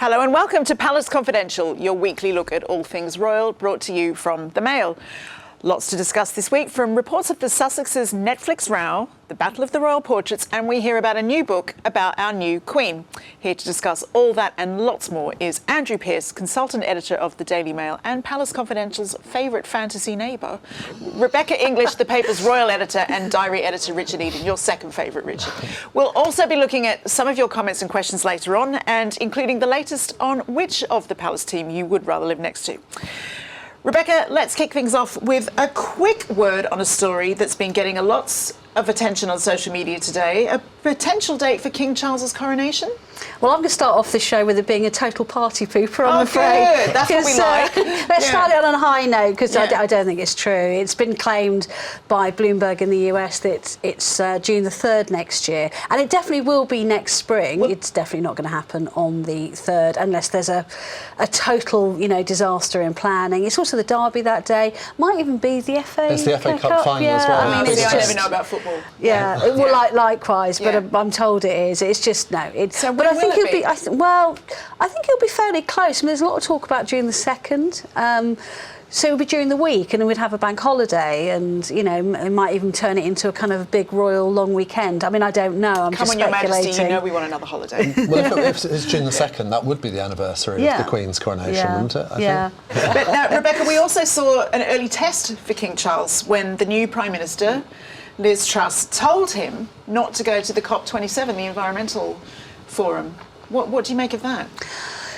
Hello and welcome to Palace Confidential, your weekly look at all things royal, brought to you from the Mail. Lots to discuss this week, from reports of the Sussexes' Netflix row, the Battle of the Royal Portraits, and we hear about a new book about our new Queen. Here to discuss all that and lots more is Andrew Pearce, consultant editor of the Daily Mail and Palace Confidential's favourite fantasy neighbour, Rebecca English, the paper's royal editor, and diary editor Richard Eden, your second favourite, Richard. We'll also be looking at some of your comments and questions later on, and including the latest on which of the Palace team you would rather live next to. Rebecca, let's kick things off with a quick word on a story that's been getting a lots of attention on social media today. A potential date for King Charles's coronation? Well, I'm going to start off this show with it being a total party pooper, I'm afraid. Good. That's what we like. Let's start it on a high note, because I don't think it's true. It's been claimed by Bloomberg in the US that it's June the 3rd next year, and it definitely will be next spring. Well, it's definitely not going to happen on the 3rd unless there's a total, disaster in planning. It's also the Derby that day. Might even be the FA. It's the FA Cup final as well. I mean, I never know about football. Well, likewise, but I'm told it is. It's just no. But I think it'll be. I think it'll be fairly close. I mean, there's a lot of talk about June the 2nd. So it'll be during the week, and then we'd have a bank holiday, and it might even turn it into a kind of a big royal long weekend. I mean, I don't know. I'm just speculating. Come on, Your Majesty, you know we want another holiday. Well, if it's June the 2nd, that would be the anniversary of the Queen's coronation, wouldn't it? I think. But now, Rebecca, we also saw an early test for King Charles when the new Prime Minister, Liz Truss, told him not to go to the COP27, the environmental forum. What do you make of that?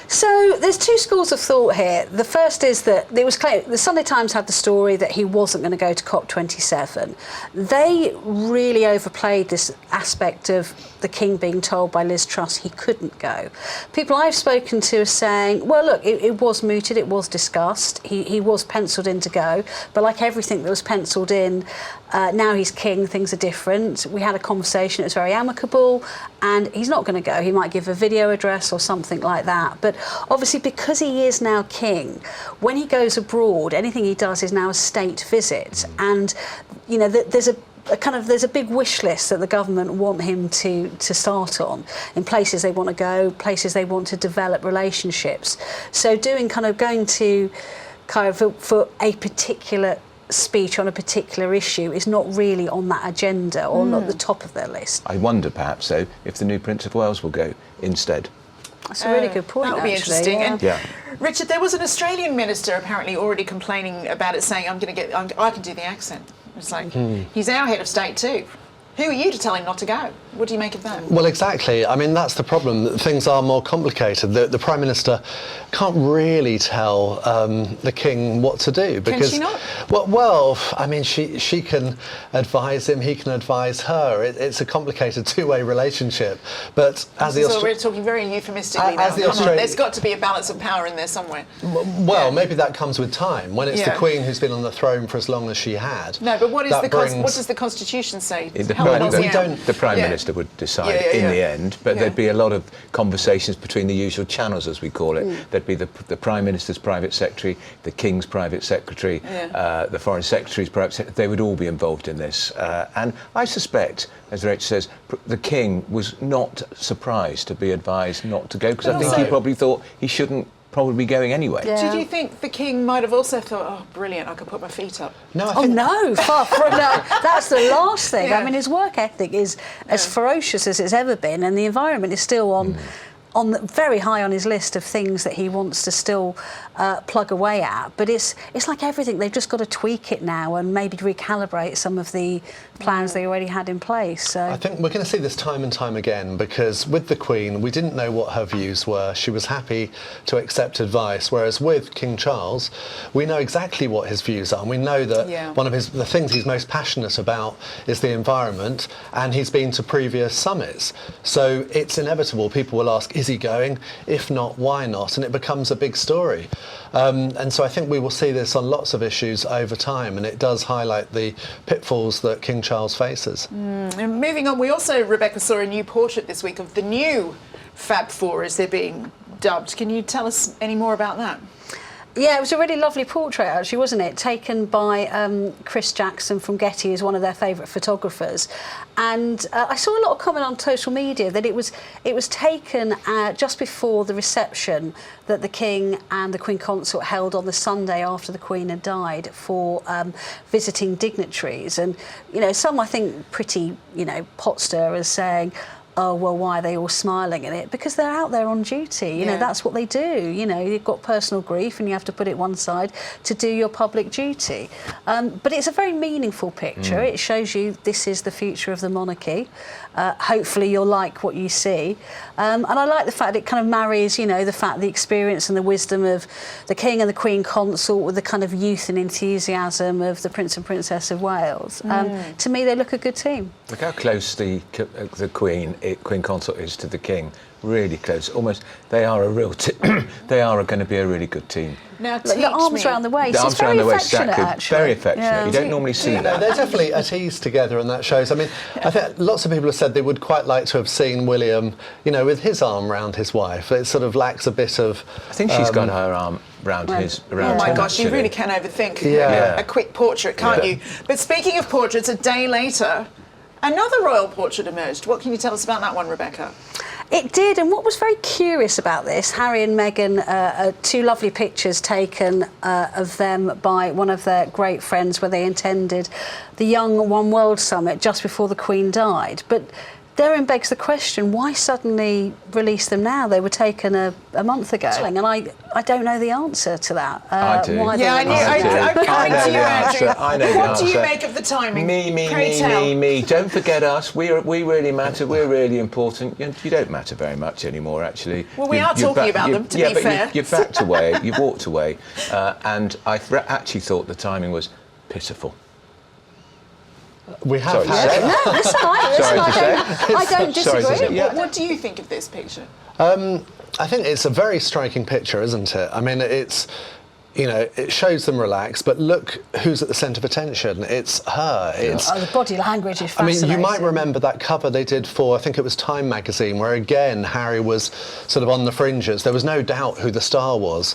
So there's two schools of thought here. The first is that it was clear, the Sunday Times had the story that he wasn't going to go to COP27. They really overplayed this aspect of the King being told by Liz Truss he couldn't go. People I've spoken to are saying, well, look, it was mooted, it was discussed, he was penciled in to go, but like everything that was penciled in, now he's king, things are different. We had a conversation, it was very amicable, and he's not going to go. He might give a video address or something like that. But obviously, because he is now king, when he goes abroad, anything he does is now a state visit. And, there's a big wish list that the government want him to start on in places they want to go, places they want to develop relationships. So going to for a particular speech on a particular issue is not really on that agenda or not the top of their list. I wonder perhaps though if the new Prince of Wales will go instead. That's a really good point. That would be interesting. Yeah. And Richard, there was an Australian minister apparently already complaining about it, saying I can do the accent. It's like he's our head of state too. Who are you to tell him not to go? What do you make of that? Well, exactly. I mean, that's the problem. Things are more complicated. The Prime Minister can't really tell the King what to do. Because, can she not? Well, I mean, she can advise him, he can advise her. It's a complicated two-way relationship. But as we're talking very euphemistically now. There's got to be a balance of power in there somewhere. Well, maybe that comes with time. When it's the Queen who's been on the throne for as long as she had. No, but what does the Constitution say? The Prime Minister would decide in the end, but there'd be a lot of conversations between the usual channels, as we call it. There'd be the Prime Minister's private secretary, the King's private secretary, the Foreign Secretary's private secretary. They would all be involved in this. And I suspect, as Rach says, the King was not surprised to be advised not to go, because I think he probably thought he shouldn't probably be going anyway. Yeah. Did you think the King might have also thought, oh, brilliant, I could put my feet up? No, far from no. That's the last thing. I mean, his work ethic is as ferocious as it's ever been, and the environment is still on very high on his list of things that he wants to still plug away at. But it's like everything, they've just got to tweak it now and maybe recalibrate some of the plans they already had in place. So I think we're going to see this time and time again, because with the Queen, we didn't know what her views were. She was happy to accept advice, whereas with King Charles, we know exactly what his views are. And we know that one of the things he's most passionate about is the environment, and he's been to previous summits. So it's inevitable. People will ask, is he going? If not, why not? And it becomes a big story. And so I think we will see this on lots of issues over time, and it does highlight the pitfalls that King Charles faces. And moving on, we also, Rebecca, saw a new portrait this week of the new Fab Four, as they're being dubbed. Can you tell us any more about that? Yeah, it was a really lovely portrait, actually, wasn't it? Taken by Chris Jackson from Getty, who's one of their favourite photographers. And I saw a lot of comment on social media that it was taken just before the reception that the King and the Queen Consort held on the Sunday after the Queen had died for visiting dignitaries. And, you know, some, I think, pretty, you know, pot stirrers saying, oh, well, why are they all smiling at it? Because they're out there on duty. You know, that's what they do. You know, you've got personal grief and you have to put it one side to do your public duty. But it's a very meaningful picture. It shows you this is the future of the monarchy. Hopefully you'll like what you see. And I like the fact it kind of marries, you know, the experience and the wisdom of the King and the Queen Consort with the kind of youth and enthusiasm of the Prince and Princess of Wales. To me, they look a good team. Look how close the Queen Consort is to the King. Really close. Almost, they are a real. They are going to be a really good team. Now, the arms around the waist. The arms it's very around the waist, affectionate, exactly. actually. Very affectionate. Yeah. You don't normally see that. They're definitely at ease together, and that shows. I mean, I think lots of people have said they would quite like to have seen William, you know, with his arm around his wife. It sort of lacks a bit of. I think she's got her arm round his. Around Oh my him, gosh, you actually. really can overthink Yeah. a quick portrait, can't you? But speaking of portraits, a day later, another royal portrait emerged. What can you tell us about that one, Rebecca? It did, and what was very curious about this, Harry and Meghan, two lovely pictures taken of them by one of their great friends where they attended the Young One World Summit just before the Queen died. But therein begs the question, why suddenly release them now? They were taken a month ago. And I don't know the answer to that. I do. Why Yeah, they I'm coming to you, Andrew. I know the What do you answer. make of the timing? Me. Don't forget us. We really matter. We're really important. You don't matter very much anymore, actually. Well, we are talking about them, to be fair. You've backed away. You've walked away. And I actually thought the timing was pitiful. We have Sorry to say. No, listen, I don't Sorry to say. disagree. Yeah. What do you think of this picture? I think it's a very striking picture, isn't it? I mean, it's, you know, it shows them relaxed, but look who's at the centre of attention. It's her. It's. The body language is I mean, fascinating. you might remember that cover they did for, I think it was Time magazine, where again Harry was sort of on the fringes. There was no doubt who the star was,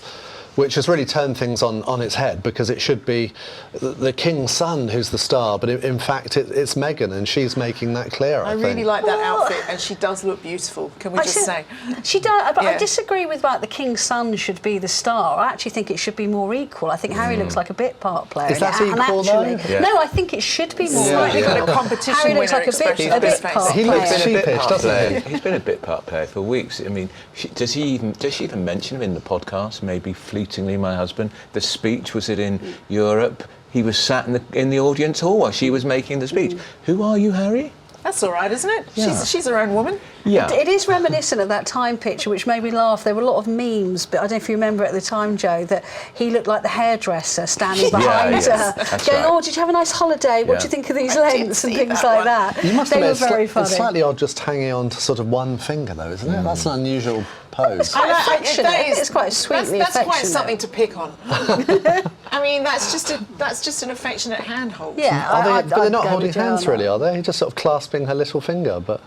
which has really turned things on its head, because it should be the King's son who's the star, but in fact it's Meghan, and she's making that clear, I think. really like that outfit, and she does look beautiful, can we just say? She does, but Yeah. I disagree with like the King's son should be the star. I actually think it should be more equal. I think Harry looks like a bit part player. Is that and equal, actually, though? Yeah. No, I think it should be more Slightly equal. got a competition Harry looks winner like a expression bit on his face. part He player. looks sheepish, doesn't he? He's been a bit part player for weeks. I mean, does she even mention him in the podcast? Maybe fleetingly, my husband. The speech, was it in Europe? He was sat in the audience hall while she was making the speech. Who are you, Harry? That's all right, isn't it? Yeah. She's her own woman. Yeah. It is reminiscent of that Time picture, which made me laugh. There were a lot of memes, but I don't know if you remember at the time, Joe, that he looked like the hairdresser standing behind yes, her, that's going, right. "Oh, did you have a nice holiday? What do you think of these I did lengths?" and see things that like one. that. You must They were admit, very it's funny. slightly odd just hanging on to sort of one finger, though, isn't it? That's an unusual pose. Quite affectionate. that is- It's quite sweetly that's quite affectionate. something to pick on. I mean, that's just an affectionate handhold. Yeah, Are they, but they're not I'd go holding with Joe hands, on that. really, are they? Just sort of clasping her little finger, but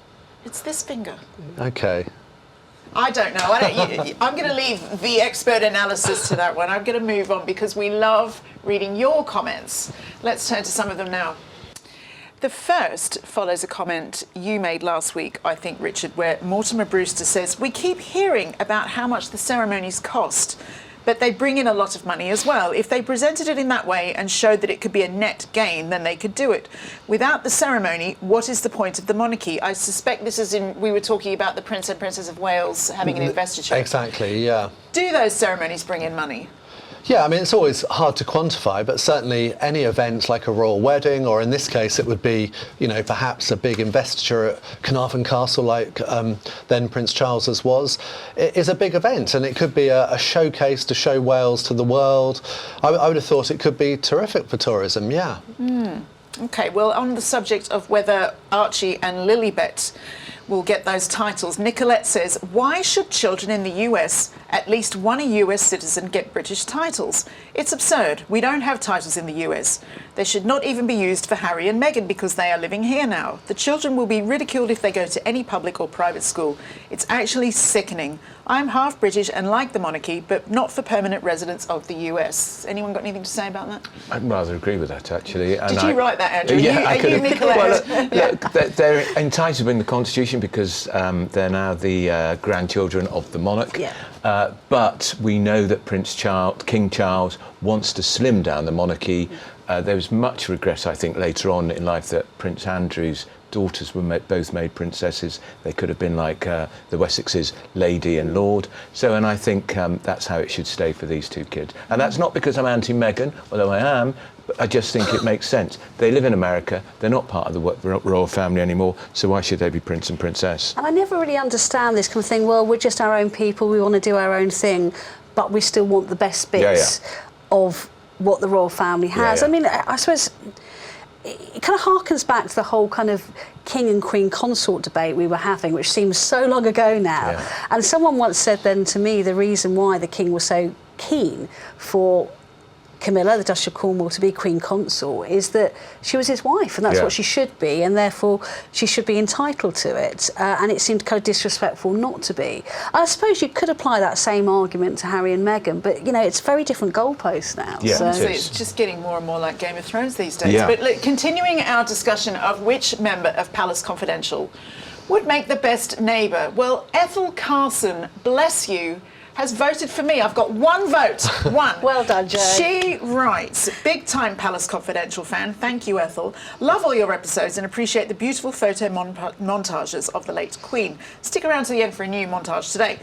It's this finger. okay. I don't know. I'm going to leave the expert analysis to that one. I'm going to move on because we love reading your comments. Let's turn to some of them now. The first follows a comment you made last week, I think, Richard, where Mortimer Brewster says, "We keep hearing about how much the ceremonies cost, but they bring in a lot of money as well. If they presented it in that way and showed that it could be a net gain, then they could do it. Without the ceremony, what is the point of the monarchy?" I suspect this is we were talking about the Prince and Princess of Wales having an investiture. Exactly, yeah. Do those ceremonies bring in money? Yeah, I mean, it's always hard to quantify, but certainly any event like a royal wedding, or in this case it would be, you know, perhaps a big investiture at Carnarvon Castle like then Prince Charles's was, it is a big event, and it could be a showcase to show Wales to the world. I would have thought it could be terrific for tourism, yeah. OK, well, on the subject of whether Archie and Lilibet will get those titles, Nicolette says, "Why should children in the US, at least one a US citizen, get British titles? It's absurd. We don't have titles in the US. They should not even be used for Harry and Meghan because they are living here now. The children will be ridiculed if they go to any public or private school. It's actually sickening. I'm half British and like the monarchy, but not for permanent residents of the US. Anyone got anything to say about that? I'd rather agree with that, actually. Did you write that, Andrew? Yeah, are you Nicolette? Well, look, they're entitled in the Constitution because they're now the grandchildren of the monarch. Yeah. But we know that King Charles wants to slim down the monarchy. There was much regret, I think, later on in life that Prince Andrew's daughters were both made princesses. They could have been like the Wessexes, Lady and Lord. So, and I think that's how it should stay for these two kids. And that's not because I'm anti-Meghan, although I am, but I just think it makes sense. They live in America, they're not part of the royal family anymore, so why should they be prince and princess? And I never really understand this kind of thing, well, we're just our own people, we want to do our own thing, but we still want the best bits of what the royal family has. I mean, I suppose it kind of harkens back to the whole kind of king and queen consort debate we were having, which seems so long ago now. And someone once said then to me the reason why the king was so keen for Camilla, the Duchess of Cornwall, to be Queen Consort is that she was his wife, and that's what she should be, and therefore she should be entitled to it. And it seemed kind of disrespectful not to be. I suppose you could apply that same argument to Harry and Meghan, but you know it's very different goalposts now. Yeah, so it's just getting more and more like Game of Thrones these days. But look, continuing our discussion of which member of Palace Confidential would make the best neighbour, well, Ethel Carson, bless you, has voted for me. I've got one vote. One. Well done, Jo. She writes, big time Palace Confidential fan. Thank you, Ethel. Love all your episodes and appreciate the beautiful photo montages of the late Queen. Stick around to the end for a new montage today.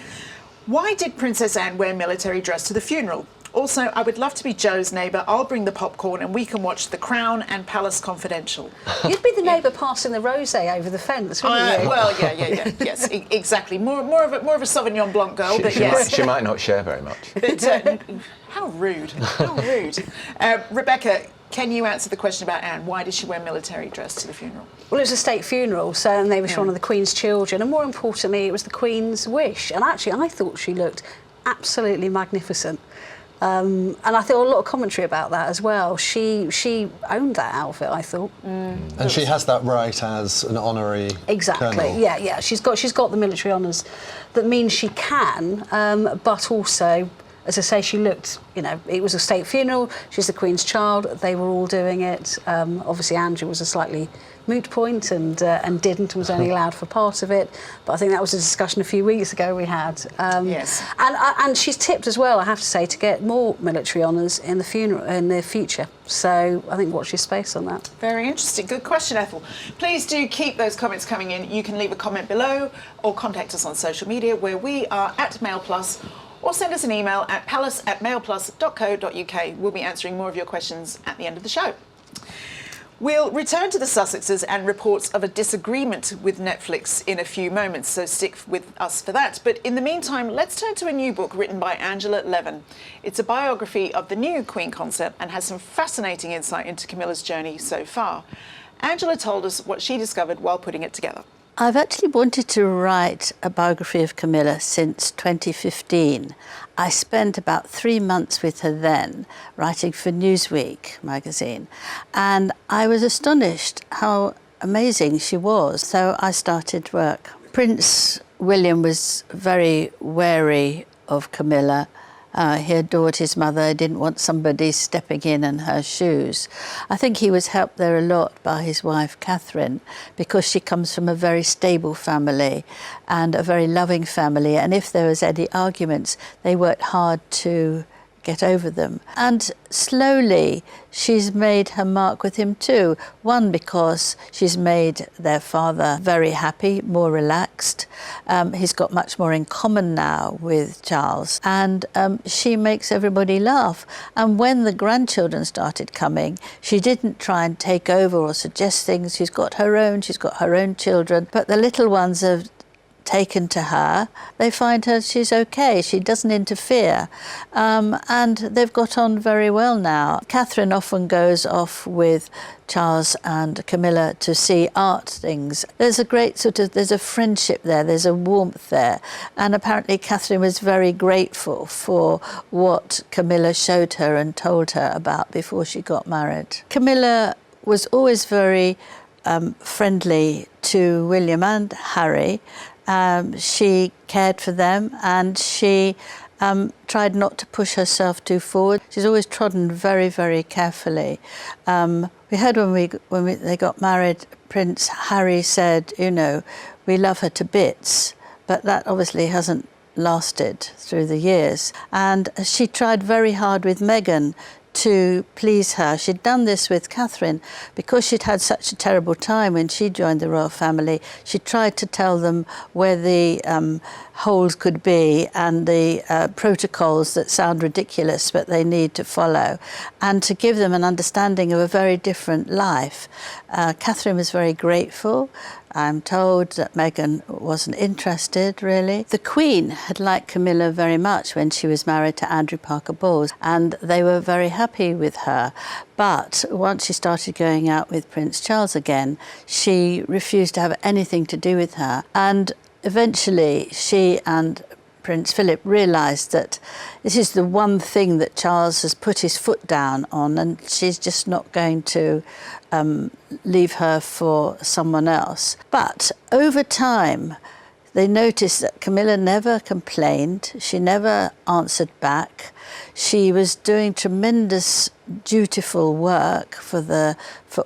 Why did Princess Anne wear military dress to the funeral? Also, I would love to be Joe's neighbour. I'll bring the popcorn and we can watch The Crown and Palace Confidential. You'd be the neighbour passing the rosé over the fence, wouldn't you? Well, yes, exactly. More of a Sauvignon Blanc girl, but yes. She might not share very much. But, how rude! How rude. Rebecca, can you answer the question about Anne? Why did she wear military dress to the funeral? Well, it was a state funeral, so and they were one of the Queen's children, and more importantly, it was the Queen's wish. And actually, I thought she looked absolutely magnificent. And I thought a lot of commentary about that as well. She owned that outfit, I thought. And she has that right as an honorary colonel. Yeah. She's got the military honours. That means she can, but also, as I say, she looked. You know, it was a state funeral. She's the Queen's child. They were all doing it. Obviously, Andrew was a slightly moot point and didn't and was only allowed for part of it. But I think that was a discussion a few weeks ago we had. Yes. And she's tipped as well, I have to say, to get more military honours in the future. So I think watch your space on that. Very interesting. Good question, Ethel. Please do keep those comments coming in. You can leave a comment below or contact us on social media where we are at Mail Plus, or send us an email at palace@mailplus.co.uk. We'll be answering more of your questions at the end of the show. We'll return to the Sussexes and reports of a disagreement with Netflix in a few moments, so stick with us for that. But in the meantime, let's turn to a new book written by Angela Levin. It's a biography of the new Queen Consort and has some fascinating insight into Camilla's journey so far. Angela told us what she discovered while putting it together. I've actually wanted to write a biography of Camilla since 2015. I spent about 3 months with her then, writing for Newsweek magazine, and I was astonished how amazing she was, so I started work. Prince William was very wary of Camilla. He adored his mother. He didn't want somebody stepping in her shoes. I think he was helped there a lot by his wife, Catherine, because she comes from a very stable family and a very loving family. And if there was any arguments, they worked hard to get over them. And slowly she's made her mark with him too. One, because she's made their father very happy, more relaxed. He's got much more in common now with Charles. And she makes everybody laugh. And when the grandchildren started coming, she didn't try and take over or suggest things. She's got her own children. But the little ones have taken to her. They find her, she's okay, she doesn't interfere. And they've got on very well now. Catherine often goes off with Charles and Camilla to see art things. There's a great there's a friendship there, there's a warmth there. And apparently Catherine was very grateful for what Camilla showed her and told her about before she got married. Camilla was always very friendly to William and Harry, She cared for them, and she tried not to push herself too forward. She's always trodden very, very carefully. We heard when they got married, Prince Harry said, you know, we love her to bits, but that obviously hasn't lasted through the years. And she tried very hard with Meghan to please her. She'd done this with Catherine because she'd had such a terrible time when she joined the royal family. She tried to tell them where the holes could be and the protocols that sound ridiculous but they need to follow, and to give them an understanding of a very different life. Catherine was very grateful. I'm told that Meghan wasn't interested, really. The Queen had liked Camilla very much when she was married to Andrew Parker-Bowles, and they were very happy with her. But once she started going out with Prince Charles again, she refused to have anything to do with her. And eventually, she and Prince Philip realised that this is the one thing that Charles has put his foot down on, and she's just not going to leave her for someone else. But over time, they noticed that Camilla never complained, she never answered back. She was doing tremendous dutiful work for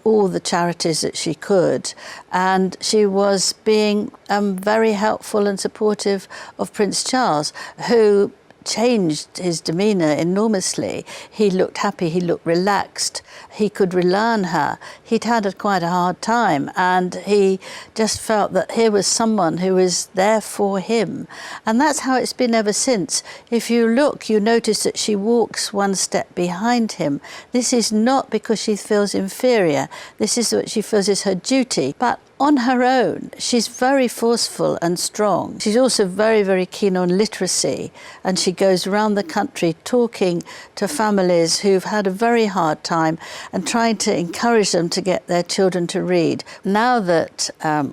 all the charities that she could, and she was being very helpful and supportive of Prince Charles, who changed his demeanour enormously. He looked happy, he looked relaxed, he could rely on her. He'd had quite a hard time, and he just felt that here was someone who was there for him. And that's how it's been ever since. If you look, you notice that she walks one step behind him. This is not because she feels inferior. This is what she feels is her duty. But on her own, she's very forceful and strong. She's also very, very keen on literacy, and she goes around the country talking to families who've had a very hard time and trying to encourage them to get their children to read. Now that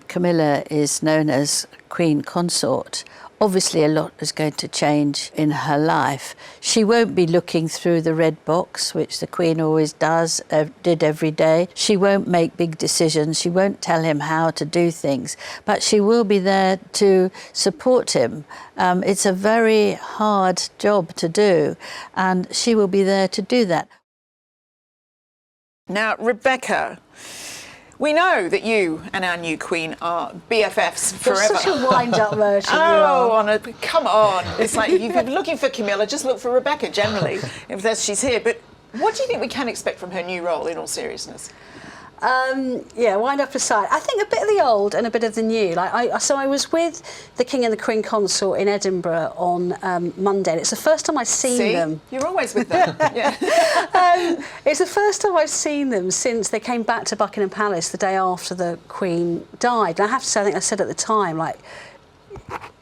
Camilla is known as Queen Consort, obviously a lot is going to change in her life. She won't be looking through the red box, which the Queen always did every day. She won't make big decisions. She won't tell him how to do things, but she will be there to support him. It's a very hard job to do, and she will be there to do that. Now, Rebecca, we know that you and our new Queen are BFFs forever. You're such a wind-up version. Come on. It's like, if you're looking for Camilla, just look for Rebecca, generally, if she's here. But what do you think we can expect from her new role, in all seriousness? Yeah, wind up aside. I think a bit of the old and a bit of the new. So I was with the King and the Queen Consort in Edinburgh on Monday. And it's the first time I've seen them. You're always with them. Yeah. It's the first time I've seen them since they came back to Buckingham Palace the day after the Queen died. And I have to say, I think I said at the time, like,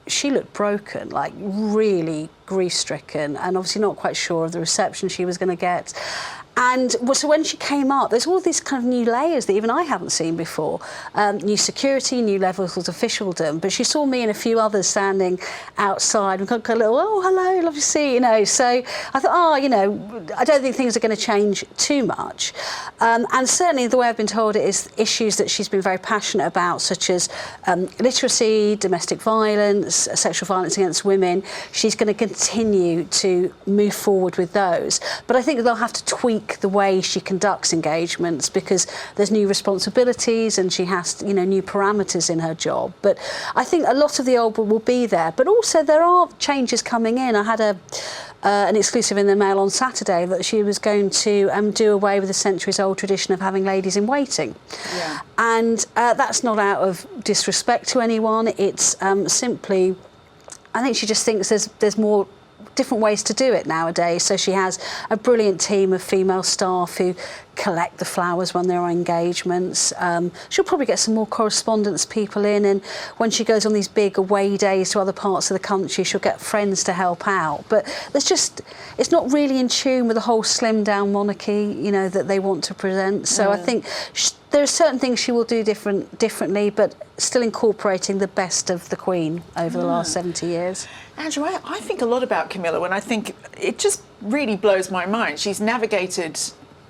she looked broken, like really grief-stricken, and obviously not quite sure of the reception she was going to get. And so when she came up, there's all these kind of new layers that even I haven't seen before. New security, new levels of officialdom. But she saw me and a few others standing outside and got a little, oh, hello, love to see you, you know. So I thought, I don't think things are going to change too much. And certainly the way I've been told it is issues that she's been very passionate about, such as literacy, domestic violence, sexual violence against women. She's going to continue to move forward with those. But I think they'll have to tweak the way she conducts engagements, because there's new responsibilities and she has, new parameters in her job. But I think a lot of the old will be there. But also there are changes coming in. I had an exclusive in the Mail on Saturday that she was going to do away with the centuries-old tradition of having ladies in waiting. Yeah. And that's not out of disrespect to anyone. It's simply, I think she just thinks there's more different ways to do it nowadays. So she has a brilliant team of female staff who collect the flowers when there are engagements. She'll probably get some more correspondence people in, and when she goes on these big away days to other parts of the country, she'll get friends to help out. But it's not really in tune with the whole slimmed down monarchy, that they want to present. So I think there are certain things she will do differently, but still incorporating the best of the Queen over the last 70 years. Andrew, I think a lot about Camilla when I think it just really blows my mind. She's navigated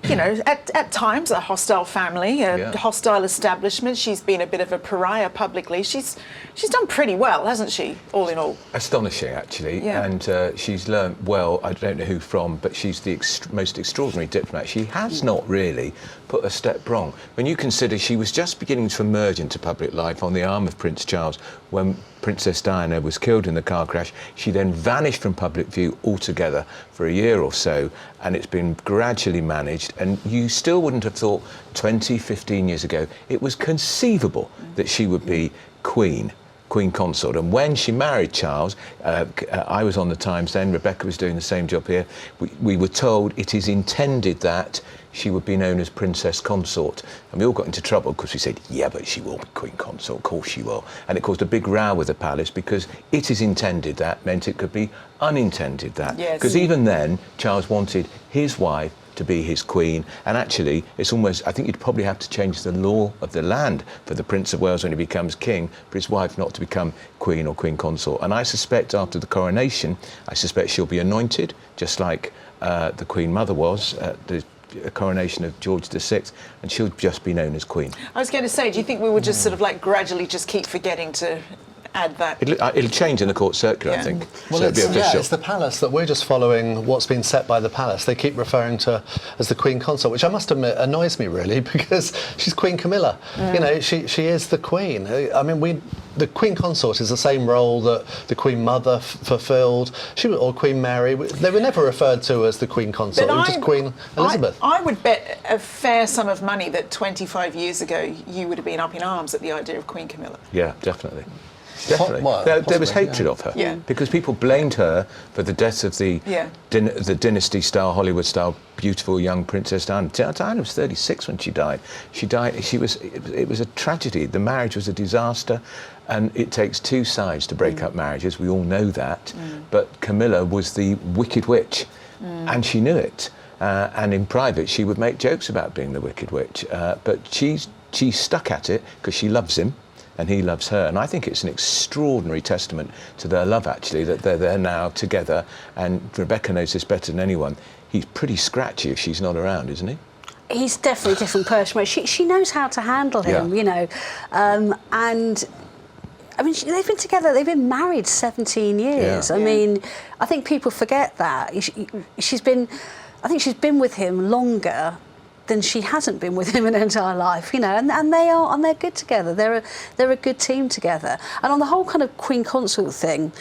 you know, at times a hostile family, a hostile establishment. She's been a bit of a pariah publicly. She's done pretty well, hasn't she, all in all? Astonishing, actually. Yeah. And she's learnt well, I don't know who from, but she's the most extraordinary diplomat. She has not really put a step wrong. When you consider she was just beginning to emerge into public life on the arm of Prince Charles when Princess Diana was killed in the car crash. She then vanished from public view altogether for a year or so, and it's been gradually managed. And you still wouldn't have thought 20, 15 years ago it was conceivable that she would be Queen Consort. And when she married Charles, I was on the Times then, Rebecca was doing the same job here, we were told it is intended that she would be known as Princess Consort. And we all got into trouble because we said, yeah, but she will be Queen Consort, of course she will. And it caused a big row with the palace because it is intended that meant it could be unintended that. Because even then, Charles wanted his wife to be his queen, and actually it's almost, I think you'd probably have to change the law of the land for the Prince of Wales when he becomes king for his wife not to become queen or queen consort. And I suspect after the coronation, I suspect she'll be anointed just like the Queen Mother was at the coronation of George VI, and she'll just be known as Queen. I was going to say, do you think we would just sort of like gradually just keep forgetting to add that? It'll change in the court circular, I think. Well, so it'll be official. It's the palace that we're just following what's been set by the palace. They keep referring to as the Queen Consort, which I must admit annoys me really because she's Queen Camilla. You know, she is the Queen. I mean, the Queen Consort is the same role that the Queen Mother fulfilled. Or Queen Mary. They were never referred to as the Queen Consort. It was just Queen Elizabeth. I would bet a fair sum of money that 25 years ago you would have been up in arms at the idea of Queen Camilla. Yeah, definitely. Definitely. There was hatred of her because people blamed her for the death of the dynasty-style, Hollywood-style, beautiful young Princess Diana. Diana was 36 when she died. It was a tragedy. The marriage was a disaster, and it takes two sides to break up marriages. We all know that. But Camilla was the wicked witch, and she knew it. And in private, she would make jokes about being the wicked witch. But she stuck at it because she loves him, and he loves her. And I think it's an extraordinary testament to their love, actually, that they're there now together. And Rebecca knows this better than anyone. He's pretty scratchy if she's not around, isn't he? He's definitely a different person. She knows how to handle him, you know. And I mean, they've been together, they've been married 17 years. I mean, I think people forget that. She's been with him longer than she hasn't been with him in her entire life, you know, and they're good together. They're a good team together. And on the whole kind of Queen Consort thing,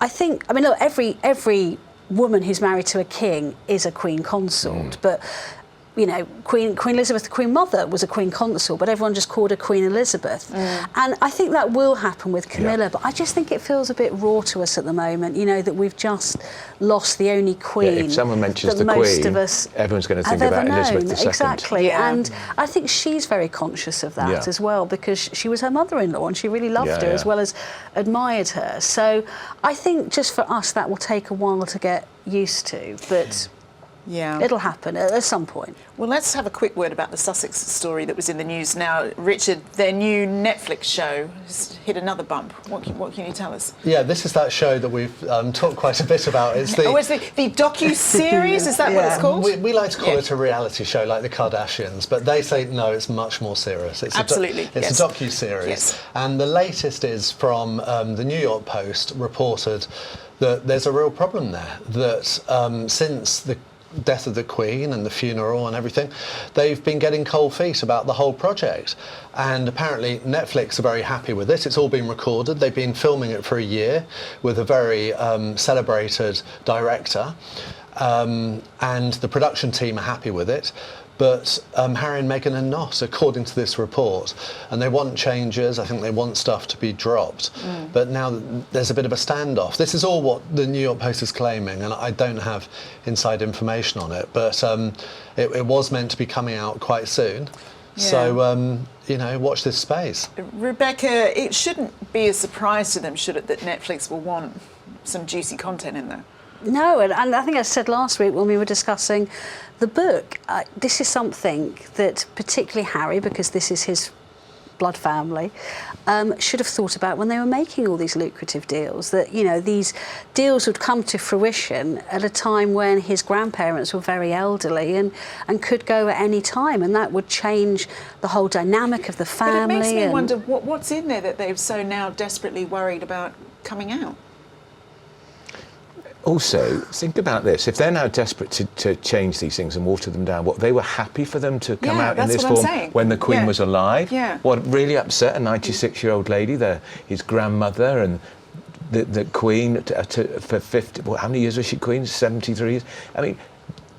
I mean, look, every woman who's married to a king is a Queen Consort, but you know, Queen Elizabeth, the Queen Mother, was a Queen Consort, but everyone just called her Queen Elizabeth. And I think that will happen with Camilla, but I just think it feels a bit raw to us at the moment, you know, that we've just lost the only Queen. If someone mentions the Queen, everyone's going to think about Elizabeth II. Exactly, and I think she's very conscious of that as well, because she was her mother-in-law and she really loved her as well as admired her. So I think just for us, that will take a while to get used to, but it'll happen at some point. Well, let's have a quick word about the Sussex story that was in the news now. Richard, their new Netflix show has hit another bump. What can you tell us? Yeah, this is that show that we've talked quite a bit about. It's the docu-series, is that what it's called? We like to call it a reality show like the Kardashians, but they say, no, it's much more serious. It's Absolutely, it's a docu-series. And the latest is from the New York Post reported that there's a real problem there, that since the death of the Queen and the funeral and everything, they've been getting cold feet about the whole project. And apparently Netflix are very happy with it. It's all been recorded. They've been filming it for a year with a very celebrated director, and the production team are happy with it. But Harry and Meghan are not, according to this report. And they want changes. I think they want stuff to be dropped. But now there's a bit of a standoff. This is all what the New York Post is claiming, and I don't have inside information on it. But it was meant to be coming out quite soon. So, you know, watch this space. Rebecca, it shouldn't be a surprise to them, should it, that Netflix will want some juicy content in there? No, and I think I said last week when we were discussing the book, this is something that particularly Harry, because this is his blood family, should have thought about when they were making all these lucrative deals, that, you know, these deals would come to fruition at a time when his grandparents were very elderly and could go at any time, and that would change the whole dynamic of the family. But it makes me wonder what's in there that they're so now desperately worried about coming out. Also, think about this. If they're now desperate to change these things and water them down, what, they were happy for them to come out in this form when the Queen was alive? Yeah. What really upset a 96-year-old lady, his grandmother, and the Queen for 50... Well, how many years was she Queen? 73 years? I mean,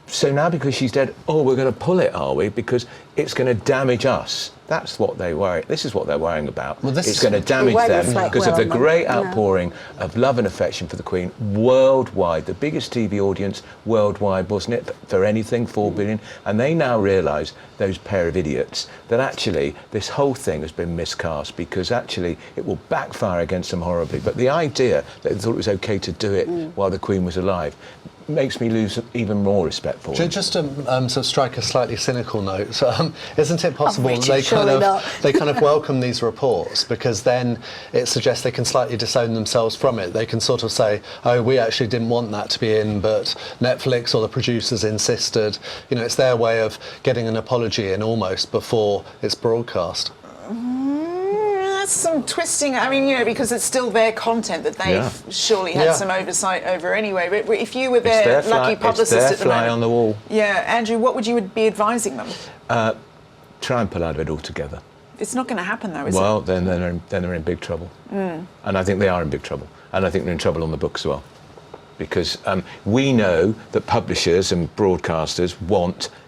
so now because she's dead, oh, we're going to pull it, are we? Because it's going to damage us. That's what they worry. This is what they're worrying about. Well, it's going to damage them because of the great outpouring of love and affection for the Queen worldwide. The biggest TV audience worldwide, wasn't it, for anything, 4 billion? And they now realise, those pair of idiots, that actually this whole thing has been miscast because actually it will backfire against them horribly. But the idea that they thought it was OK to do it while the Queen was alive makes me lose even more respect for them. Just to sort of strike a slightly cynical note, isn't it possible they kind of welcome these reports because then it suggests they can slightly disown themselves from it? They can sort of say, oh, we actually didn't want that to be in, but Netflix or the producers insisted. You know, it's their way of getting an apology in almost before it's broadcast. Some twisting, I mean, you know, because it's still their content that they've surely had some oversight over anyway. But if you were their lucky publicist at the moment, fly on the wall. Yeah, Andrew, what would you be advising them? Try and pull out of it altogether. It's not going to happen, though, is it? Well, then they're in big trouble. And I think they are in big trouble. And I think they're in trouble on the book as well. Because we know that publishers and broadcasters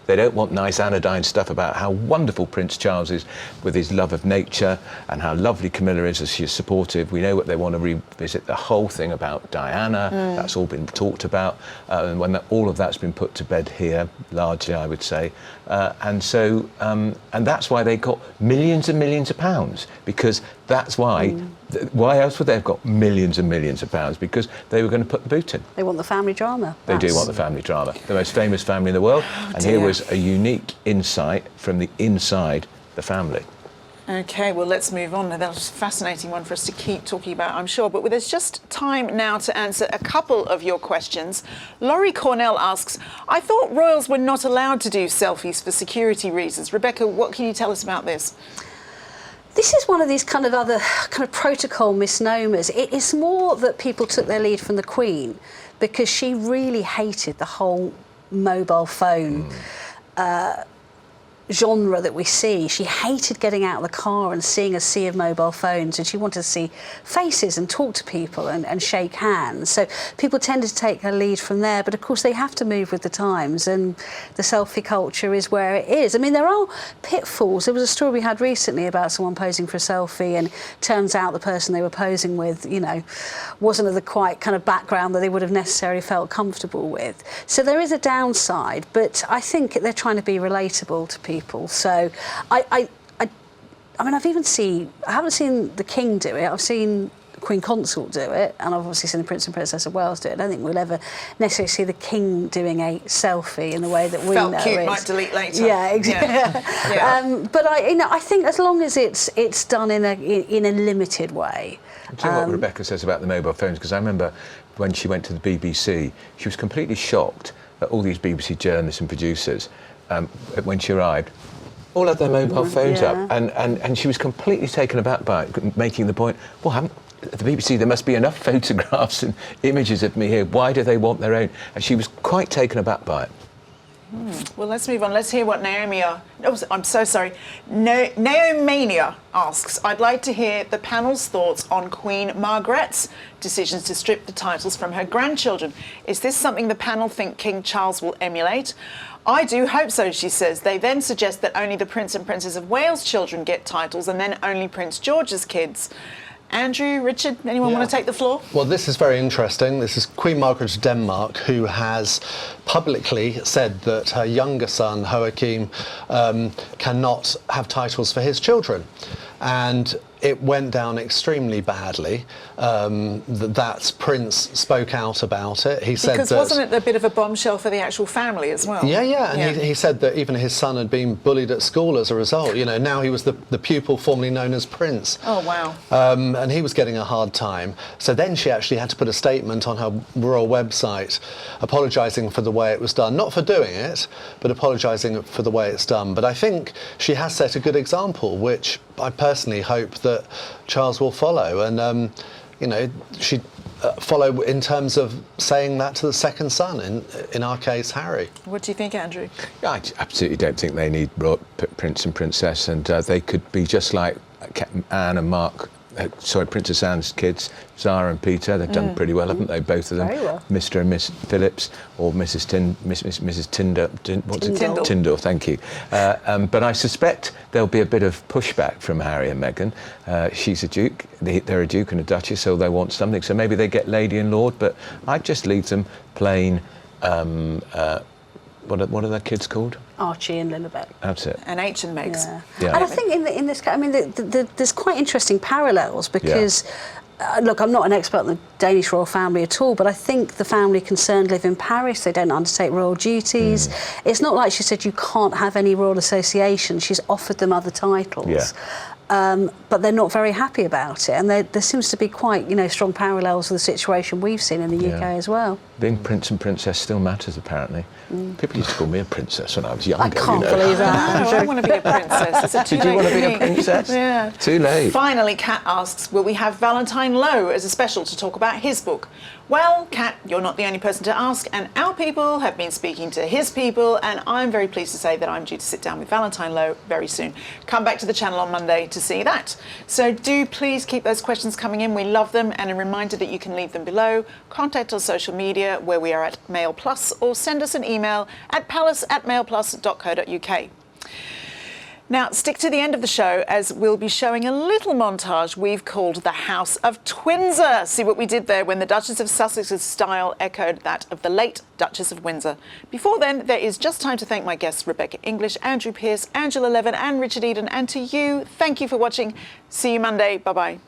they don't want nice anodyne stuff about how wonderful Prince Charles is with his love of nature and how lovely Camilla is as she's supportive. We know what they want to revisit, the whole thing about Diana. That's all been talked about. And when all of that's been put to bed here, largely, I would say. And that's why they got millions and millions of pounds, because that's why. Why else would they have got millions and millions of pounds? Because they were going to put the boot in. They want the family drama. They do want the family drama. The most famous family in the world. And here was a unique insight from the inside the family. OK, well, let's move on. That was a fascinating one for us to keep talking about, I'm sure. But there's just time now to answer a couple of your questions. Laurie Cornell asks, I thought royals were not allowed to do selfies for security reasons. Rebecca, what can you tell us about this? This is one of these kind of protocol misnomers. It is more that people took their lead from the Queen because she really hated the whole mobile phone genre that we see. She hated getting out of the car and seeing a sea of mobile phones, and she wanted to see faces and talk to people and shake hands. So people tended to take her lead from there, but of course they have to move with the times, and the selfie culture is where it is. I mean, there are pitfalls. There was a story we had recently about someone posing for a selfie, and turns out the person they were posing with, you know, wasn't of the quite kind of background that they would have necessarily felt comfortable with. So there is a downside, but I think they're trying to be relatable to people. So I mean, I haven't seen the King do it. I've seen Queen Consort do it, and I've obviously seen the Prince and Princess of Wales do it. I don't think we'll ever necessarily see the King doing a selfie in the way that we know it. Felt cute, might delete later. Yeah, exactly. But I think as long as it's done in a limited way. Do you know what Rebecca says about the mobile phones? Because I remember when she went to the BBC, she was completely shocked that all these BBC journalists and producers, when she arrived, all had their mobile phones up, and she was completely taken aback by it, making the point, well, at the BBC there must be enough photographs and images of me here, why do they want their own? And she was quite taken aback by it. Well, let's move on. Let's hear what Naomania asks. I'd like to hear the panel's thoughts on Queen Margaret's decisions to strip the titles from her grandchildren. Is this something the panel think King Charles will emulate? I do hope so, she says. They then suggest that only the Prince and Princess of Wales children get titles and then only Prince George's kids. Andrew, Richard, anyone want to take the floor? Well, this is very interesting. This is Queen Margaret of Denmark, who has publicly said that her younger son, Joachim, cannot have titles for his children. And it went down extremely badly. That Prince spoke out about it. He said because that, wasn't it a bit of a bombshell for the actual family as well? Yeah. And he said that even his son had been bullied at school as a result. You know, now he was the pupil formerly known as Prince. Oh, wow. And he was getting a hard time. So then she actually had to put a statement on her royal website apologising for the way it was done. Not for doing it, but apologising for the way it's done. But I think she has set a good example, which I personally hope that Charles will follow. And, you know, she'd follow in terms of saying that to the second son, in our case, Harry. What do you think, Andrew? I absolutely don't think they need Prince and Princess, and they could be just like Anne and Mark. Princess Anne's kids, Zara and Peter. They've done pretty well, haven't they? Both of them. Very well. Mr. and Miss Phillips, or Mrs. Tyndall. Thank you. But I suspect there'll be a bit of pushback from Harry and Meghan. She's a duke. They're a duke and a duchess, so they want something. So maybe they get lady and lord. But I'd just leave them plain. What are their kids called? Archie and Lilibet. That's it. And H and Megs. Yeah. And I think in this case, I mean, there's quite interesting parallels because, look, I'm not an expert on the Danish royal family at all, but I think the family concerned live in Paris. They don't undertake royal duties. It's not like she said you can't have any royal association. She's offered them other titles. Yeah. But they're not very happy about it, and there seems to be quite, you know, strong parallels with the situation we've seen in the UK as well. Being Prince and Princess still matters, apparently. People used to call me a princess when I was younger. I can't believe that. I want to be a princess. Is it too Did you late want to for be me? a princess? Yeah. Too late. Finally, Kat asks, will we have Valentine Low as a special to talk about his book? Well, Kat, you're not the only person to ask, and our people have been speaking to his people, and I'm very pleased to say that I'm due to sit down with Valentine Low very soon. Come back to the channel on Monday to see that. So do please keep those questions coming in. We love them, and a reminder that you can leave them below. Contact us on social media, where we are at Mail Plus, or send us an email at palace@mailplus.co.uk. Now, stick to the end of the show, as we'll be showing a little montage we've called the House of Twindsor. See what we did there when the Duchess of Sussex's style echoed that of the late Duchess of Windsor. Before then, there is just time to thank my guests Rebecca English, Andrew Pearce, Angela Levin and Richard Eden. And to you, thank you for watching. See you Monday. Bye-bye.